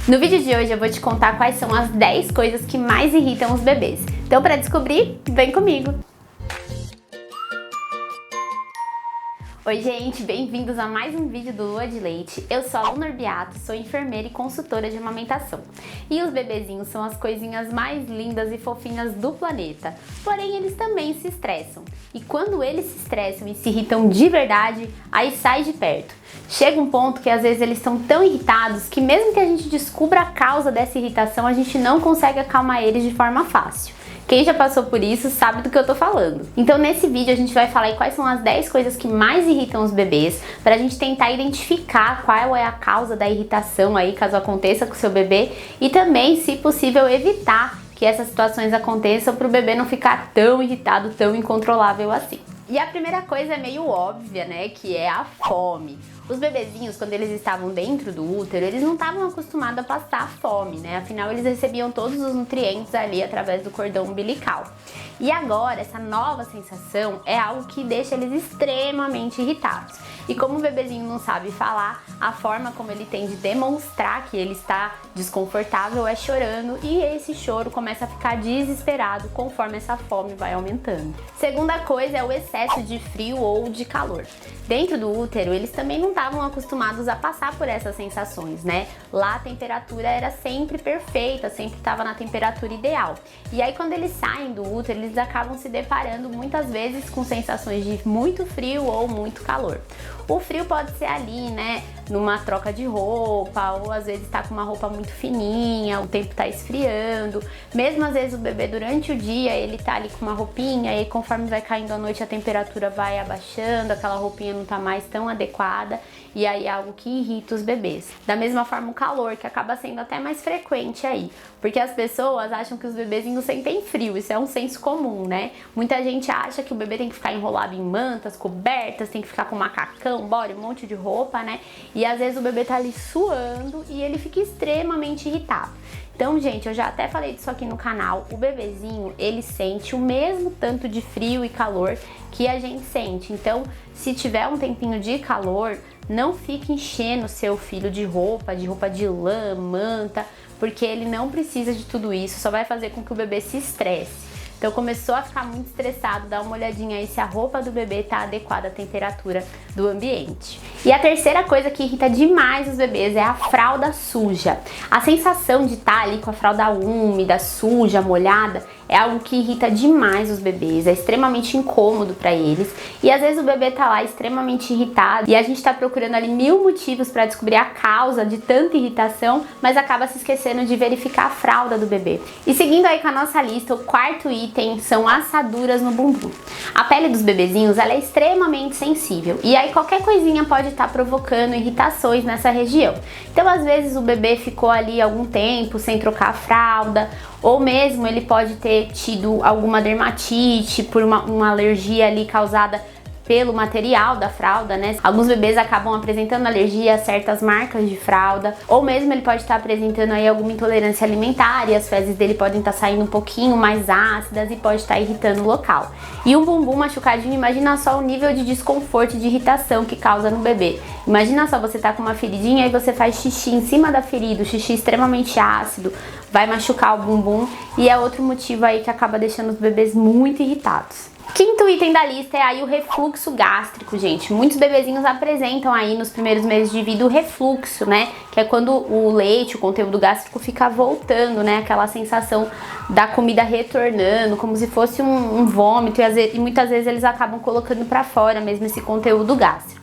No vídeo de hoje eu vou te contar quais são as 10 coisas que mais irritam os bebês. Então, para descobrir, vem comigo! Oi gente, bem-vindos a mais um vídeo do Lua de Leite. Eu sou a Luna Orbiato, sou enfermeira e consultora de amamentação. E os bebezinhos são as coisinhas mais lindas e fofinhas do planeta. Porém, eles também se estressam. E quando eles se estressam e se irritam de verdade, aí sai de perto. Chega um ponto que às vezes eles estão tão irritados que mesmo que a gente descubra a causa dessa irritação, a gente não consegue acalmar eles de forma fácil. Quem já passou por isso sabe do que eu tô falando. Então nesse vídeo a gente vai falar aí quais são as 10 coisas que mais irritam os bebês, pra gente tentar identificar qual é a causa da irritação aí, caso aconteça com o seu bebê, e também, se possível, evitar que essas situações aconteçam para o bebê não ficar tão irritado, tão incontrolável assim. E a primeira coisa é meio óbvia, né, que é a fome. Os bebezinhos, quando eles estavam dentro do útero, eles não estavam acostumados a passar fome, né? Afinal, eles recebiam todos os nutrientes ali através do cordão umbilical. E agora, essa nova sensação é algo que deixa eles extremamente irritados. E como o bebezinho não sabe falar, a forma como ele tem de demonstrar que ele está desconfortável é chorando, e esse choro começa a ficar desesperado conforme essa fome vai aumentando. Segunda coisa é o excesso de frio ou de calor. Dentro do útero, eles também não estavam acostumados a passar por essas sensações, né? Lá a temperatura era sempre perfeita, sempre estava na temperatura ideal. E aí quando eles saem do útero, eles acabam se deparando muitas vezes com sensações de muito frio ou muito calor. O frio pode ser ali, né, numa troca de roupa, ou às vezes tá com uma roupa muito fininha, o tempo tá esfriando. Mesmo às vezes o bebê durante o dia, ele tá ali com uma roupinha, e conforme vai caindo a noite a temperatura vai abaixando, aquela roupinha não tá mais tão adequada, e aí é algo que irrita os bebês. Da mesma forma o calor, que acaba sendo até mais frequente aí, porque as pessoas acham que os bebezinhos sentem frio, isso é um senso comum, né? Muita gente acha que o bebê tem que ficar enrolado em mantas, cobertas, tem que ficar com macacão, bora, um monte de roupa, né? E às vezes o bebê tá ali suando e ele fica extremamente irritado. Então, gente, eu já até falei disso aqui no canal, o bebezinho, ele sente o mesmo tanto de frio e calor que a gente sente. Então, se tiver um tempinho de calor, não fique enchendo o seu filho de roupa de lã, manta, porque ele não precisa de tudo isso, só vai fazer com que o bebê se estresse. Então começou a ficar muito estressado, dá uma olhadinha aí se a roupa do bebê tá adequada à temperatura do ambiente. E a terceira coisa que irrita demais os bebês é a fralda suja. A sensação de estar ali com a fralda úmida, suja, molhada, é algo que irrita demais os bebês, é extremamente incômodo para eles. E às vezes o bebê tá lá extremamente irritado e a gente tá procurando ali 1000 motivos para descobrir a causa de tanta irritação, mas acaba se esquecendo de verificar a fralda do bebê. E seguindo aí com a nossa lista, o quarto item são assaduras no bumbum. A pele dos bebezinhos, ela é extremamente sensível, e aí qualquer coisinha pode estar provocando irritações nessa região. Então às vezes o bebê ficou ali algum tempo sem trocar a fralda, ou mesmo ele pode ter tido alguma dermatite por uma alergia ali causada pelo material da fralda, né? Alguns bebês acabam apresentando alergia a certas marcas de fralda, ou mesmo ele pode estar apresentando aí alguma intolerância alimentar e as fezes dele podem estar saindo um pouquinho mais ácidas e pode estar irritando o local. E um bumbum machucadinho, imagina só o nível de desconforto e de irritação que causa no bebê. Imagina só, você tá com uma feridinha e você faz xixi em cima da ferida, o xixi extremamente ácido, vai machucar o bumbum, e é outro motivo aí que acaba deixando os bebês muito irritados. Quinto item da lista é aí o refluxo gástrico, gente. Muitos bebezinhos apresentam aí nos primeiros meses de vida o refluxo, né? Que é quando o leite, o conteúdo gástrico fica voltando, né? Aquela sensação da comida retornando, como se fosse um vômito, e muitas vezes eles acabam colocando pra fora mesmo esse conteúdo gástrico.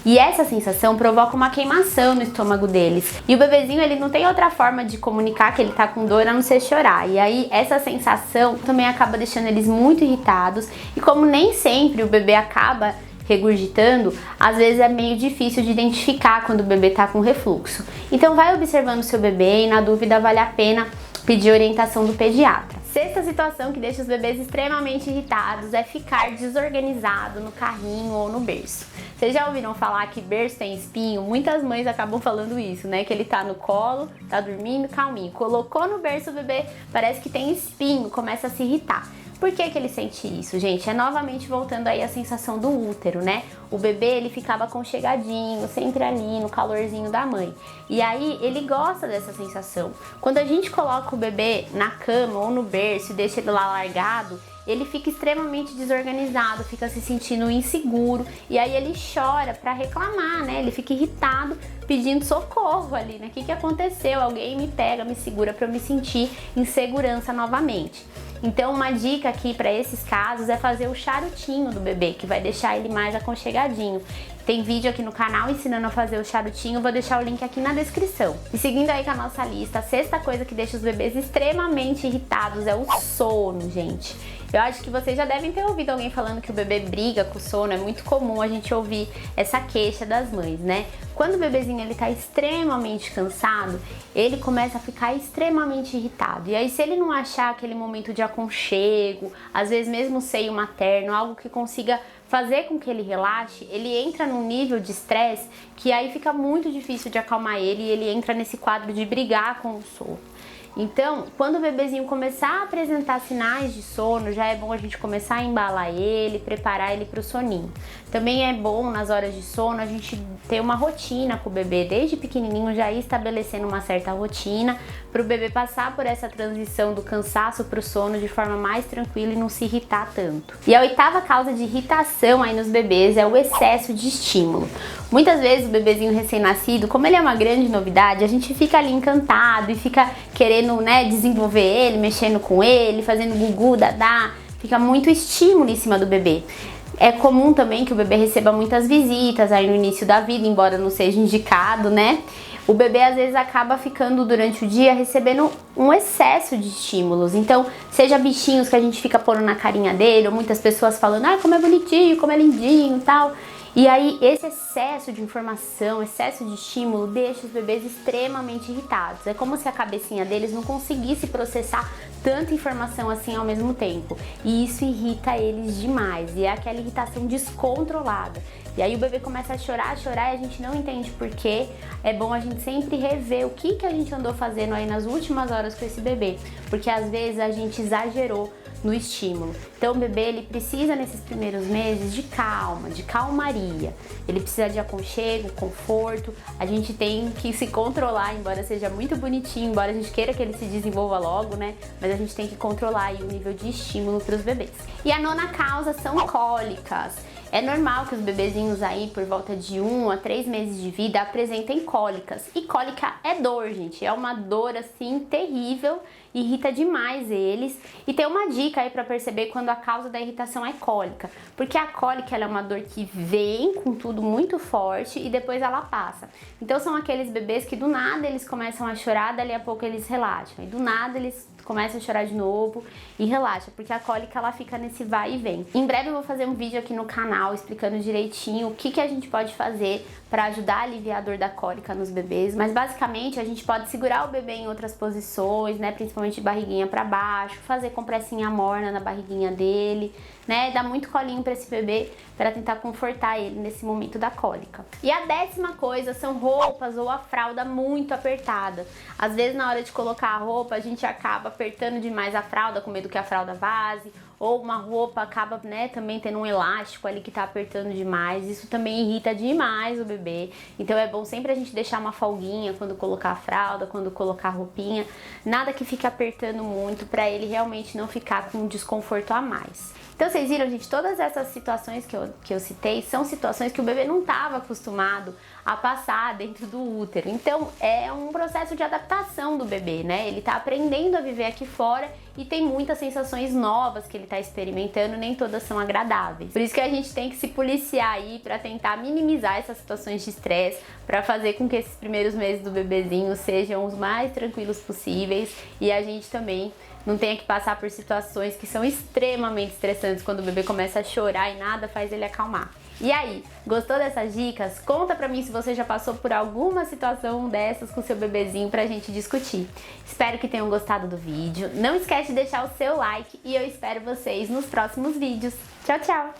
E essa sensação provoca uma queimação no estômago deles. E o bebezinho, ele não tem outra forma de comunicar que ele tá com dor a não ser chorar. E aí essa sensação também acaba deixando eles muito irritados. E como nem sempre o bebê acaba regurgitando, às vezes é meio difícil de identificar quando o bebê tá com refluxo. Então vai observando o seu bebê e, na dúvida, vale a pena pedir orientação do pediatra. Sexta situação que deixa os bebês extremamente irritados é ficar desorganizado no carrinho ou no berço. Vocês já ouviram falar que berço tem espinho? Muitas mães acabam falando isso, né? Que ele tá no colo, tá dormindo, calminho. Colocou no berço o bebê, parece que tem espinho, começa a se irritar. Por que que ele sente isso, gente? É novamente voltando aí a sensação do útero, né? O bebê, ele ficava aconchegadinho, sempre ali no calorzinho da mãe. E aí, ele gosta dessa sensação. Quando a gente coloca o bebê na cama ou no berço e deixa ele lá largado, ele fica extremamente desorganizado, fica se sentindo inseguro e aí ele chora pra reclamar, né? Ele fica irritado, pedindo socorro ali, né? O que aconteceu? Alguém me pega, me segura pra eu me sentir em segurança novamente. Então, uma dica aqui para esses casos é fazer o charutinho do bebê, que vai deixar ele mais aconchegadinho. Tem vídeo aqui no canal ensinando a fazer o charutinho, vou deixar o link aqui na descrição. E seguindo aí com a nossa lista, a sexta coisa que deixa os bebês extremamente irritados é o sono, gente. Eu acho que vocês já devem ter ouvido alguém falando que o bebê briga com o sono, é muito comum a gente ouvir essa queixa das mães, né? Quando o bebezinho ele tá extremamente cansado, ele começa a ficar extremamente irritado. E aí se ele não achar aquele momento de aconchego, às vezes mesmo o seio materno, algo que consiga fazer com que ele relaxe, ele entra num nível de estresse que aí fica muito difícil de acalmar ele e ele entra nesse quadro de brigar com o sono. Então, quando o bebezinho começar a apresentar sinais de sono, já é bom a gente começar a embalar ele, preparar ele para o soninho. Também é bom nas horas de sono a gente ter uma rotina com o bebê, desde pequenininho já ir estabelecendo uma certa rotina para o bebê passar por essa transição do cansaço para o sono de forma mais tranquila e não se irritar tanto. E a oitava causa de irritação aí nos bebês é o excesso de estímulo. Muitas vezes o bebezinho recém-nascido, como ele é uma grande novidade, a gente fica ali encantado e fica querendo, né, desenvolver ele, mexendo com ele, fazendo gugu, dadá, fica muito estímulo em cima do bebê. É comum também que o bebê receba muitas visitas aí no início da vida, embora não seja indicado, né? O bebê às vezes acaba ficando durante o dia recebendo um excesso de estímulos. Então, seja bichinhos que a gente fica pondo na carinha dele, ou muitas pessoas falando, ah, como é bonitinho, como é lindinho e tal. E aí, esse excesso de informação, excesso de estímulo, deixa os bebês extremamente irritados. É como se a cabecinha deles não conseguisse processar tanta informação assim ao mesmo tempo. E isso irrita eles demais. E é aquela irritação descontrolada. E aí o bebê começa a chorar e a gente não entende por quê. É bom a gente sempre rever o que a gente andou fazendo aí nas últimas horas com esse bebê. Porque às vezes a gente exagerou no estímulo. Então o bebê ele precisa nesses primeiros meses de calma, de calmaria. Ele precisa de aconchego, conforto. A gente tem que se controlar, embora seja muito bonitinho, embora a gente queira que ele se desenvolva logo, né? Mas a gente tem que controlar aí o nível de estímulo para os bebês. E a nona causa são cólicas. É normal que os bebezinhos aí, por volta de 1 a 3 meses de vida, apresentem cólicas. E cólica é dor, gente. É uma dor, assim, terrível. Irrita demais eles. E tem uma dica aí pra perceber quando a causa da irritação é cólica. Porque a cólica, ela é uma dor que vem com tudo muito forte e depois ela passa. Então são aqueles bebês que do nada eles começam a chorar, dali a pouco eles relaxam. E do nada eles começam a chorar de novo e relaxa, porque a cólica ela fica nesse vai e vem. Em breve eu vou fazer um vídeo aqui no canal explicando direitinho o que a gente pode fazer para ajudar a aliviar a dor da cólica nos bebês, mas basicamente a gente pode segurar o bebê em outras posições, né, principalmente de barriguinha para baixo, fazer compressinha morna na barriguinha dele, né, dar muito colinho para esse bebê para tentar confortar ele nesse momento da cólica. E a 10ª coisa são roupas ou a fralda muito apertada. Às vezes na hora de colocar a roupa a gente acaba apertando demais a fralda com medo que a fralda vaze, ou uma roupa acaba, né, também tendo um elástico ali que tá apertando demais. Isso também irrita demais o bebê. Então é bom sempre a gente deixar uma folguinha quando colocar a fralda, quando colocar a roupinha. Nada que fique apertando muito para ele realmente não ficar com um desconforto a mais. Então vocês viram, gente, todas essas situações que eu citei são situações que o bebê não estava acostumado a passar dentro do útero. Então é um processo de adaptação do bebê, né? Ele tá aprendendo a viver aqui fora e tem muitas sensações novas que ele tá experimentando, nem todas são agradáveis. Por isso que a gente tem que se policiar aí para tentar minimizar essas situações de estresse, para fazer com que esses primeiros meses do bebezinho sejam os mais tranquilos possíveis e a gente também não tenha que passar por situações que são extremamente estressantes quando o bebê começa a chorar e nada faz ele acalmar. E aí, gostou dessas dicas? Conta pra mim se você já passou por alguma situação dessas com seu bebezinho pra gente discutir. Espero que tenham gostado do vídeo. Não esquece de deixar o seu like e eu espero vocês nos próximos vídeos. Tchau, tchau!